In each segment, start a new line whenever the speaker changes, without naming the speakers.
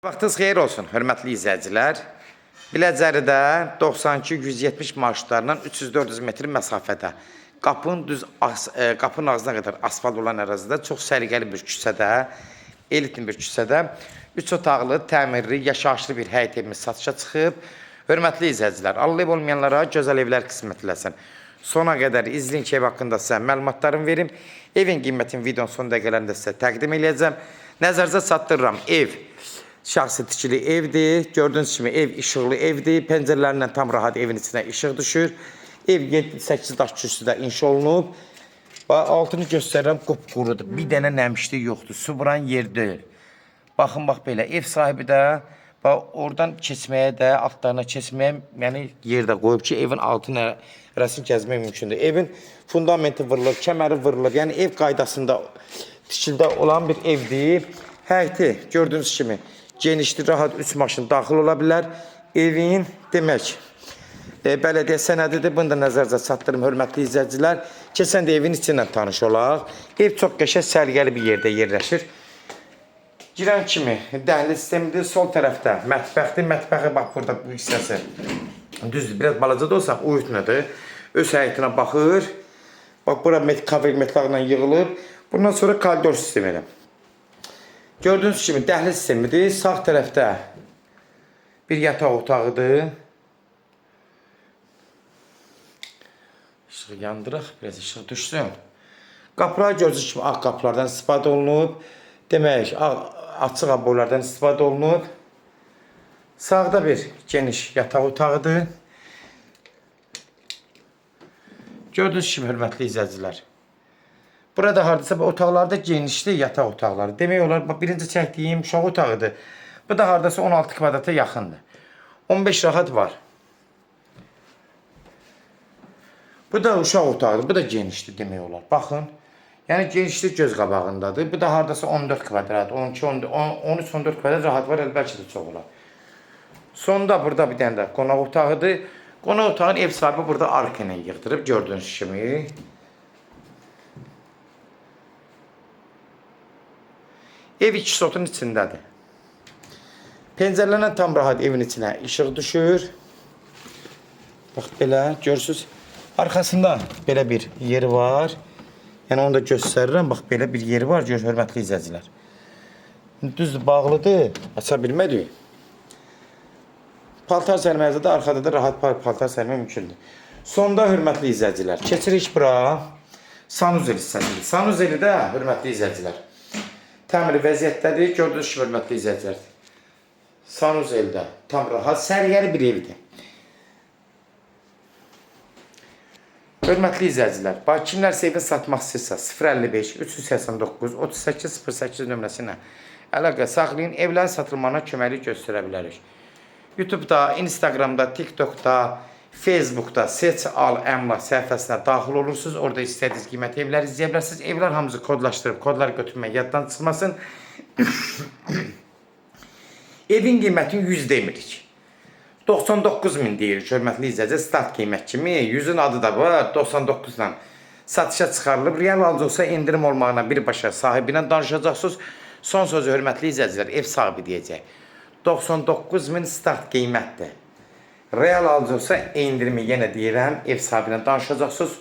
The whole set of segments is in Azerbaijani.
Vaxtınız xeyir olsun, hörmətli izləyicilər. Biləcəridə 92-170 marşrutlarla 300-400 metr məsafədə qapının ağzına qədər asfalt olan ərazidə çox səliqəli bir küçədə, elitli bir küçədə 3 otaqlı, təmirli, yaşayışlı bir həyət evimiz satışa çıxıb. Hörmətli izləyicilər, allı ev olmayanlara gözəl evlər qismət eləsin. Sona qədər izləyin ki, ev haqqında sizə məlumatlarımı verim. Evin qiymətini videonun son dəqiqələrində sizə təqdim edəcəm. Nəzərinizə çatdırıram, ev şəxsi tikili evdir. Gördüğünüz kimi ev işıqlı evdir. Pəncərələrindən tam rahat evin içine işıq düşür. Ev 7-8 daş kürsüdə inşa olunub. Altını göstərirəm, qupqurudur. Bir dənə nəmişlik yoxdur. Su vuran yer deyil. Baxın, bax belə. Ev sahibi də oradan keçməyə də, altlarına keçməyə yəni yerdə qoyub ki, evin altına rəsm kəzmək mümkündür. Evin fundamenti vurulur, kəməri vurulur. Yəni ev qaydasında tikildə olan bir evdir. Həyəti gördüğünüz kimi genişli, rahat 3 maşın daxil ola bilər. Evin demək bələdiyyə sənədidir. Bunu da nəzərinizə çatdırım, hörmətli izləyicilər. Keçən də evin içindən tanış olaq. Ev çox qəşəng, səliqəli bir yerdə yerləşir. Girən kimi dəhliz sistemidir. Sol tərəfdə mətbəxdir. Mətbəxi bax burada bu hissəsi düzdür. Biraz balaca da olsa uyutmadır. Öz həyətinə baxır. Bax bura kavel metlaqla yığılıb. Bundan sonra koridor sistemidir. Gördüğünüz kimi dəhliz sistemidir. Sağ tərəfdə bir yataq otağıdır. İşığı yandıraq, biraz işıq düşsün. Qapılar gördüğünüz kimi ağ qapılardan istifadə olunub. Demək, açıq aboylardan istifadə olunub. Sağda bir geniş yataq otağıdır. Gördüğünüz kimi hörmətli izləyicilər. Burada hardasa otaqlarda genişli yataq otaqları. Demək olar, birinci çəkdiyim uşaq otağıdır. Bu da hardasa 16 kvadrata yaxındır. 15 rahat var. Bu da uşaq otağıdır. Bu da genişli demək olar. Baxın. Yəni genişlik göz qabağındadır. Bu da hardasa 14 kvadrat, 12, 13, 14 kvadrat rahat var. Bəlkə də çox olar. Sonda burada bir dənə də qonaq otağıdır. Qonaq otağın ev sahibi burada arka ilə yığdırıb gördüğünüz kimi. Ev iki sotun içindədir. Pəncərələrdən tam rahat evin içine işıq düşür. Bax belə görürsünüz. Arkasında belə bir yeri var. Yəni onu da göstərirəm. Bax belə bir yeri var. Gör, hörmətli izləyicilər. Düzdür, bağlıdır. Aça bilmədik. Paltar sərməyədə də arkada da rahat paltar sərmək mümkündür. Sonda hörmətli izləyicilər. Keçirik bura. Sanuzel hissəsidir. Sanuzeli də hörmətli izləyicilər. Təmiri vəziyyətdədir. Gördüyünüz kimi hörmətli izləyicilər. Sanuzeldə tam rahat, səliqəli bir evdir. Hörmətli izləyicilər, bax kimlərsə evini satmaq istəyirsə 055 389 38 08 nömrəsinə əlaqə saxlayın, evlərin satılmağına köməklik göstərə bilərik. YouTube'da, Instagram'da, TikTok'da, Facebook'da Seç Al Əmlak səhifəsinə daxil olursunuz. Orada istədiyiniz qiymət evləri izləyə bilərsiniz. Evlər hamısı kodlaşdırıb, kodları götürmək yaddan çıxmasın. Evin qiymətini 100 demirik. 99.000 deyirik, hörmətli izləyicilər, start qiymət kimi. 100'ün adı da var, 99 ilə satışa çıxarılıb. Real alıcı olsa indirim olmağına birbaşa sahibi ilə danışacaqsınız. Son sözü hörmətli izləyicilər, ev sahibi deyəcək. 99.000 start qiymətdir. Real alıcı olsa indirimi yenə deyirəm, ev sahibi ilə danışacaqsınız.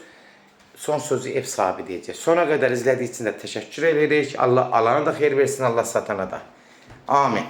Son sözü ev sahibi deyəcək. Sona qədər izlədiyi üçün də təşəkkür edirik. Allah alana da xeyir versin, Allah satana da. Amin.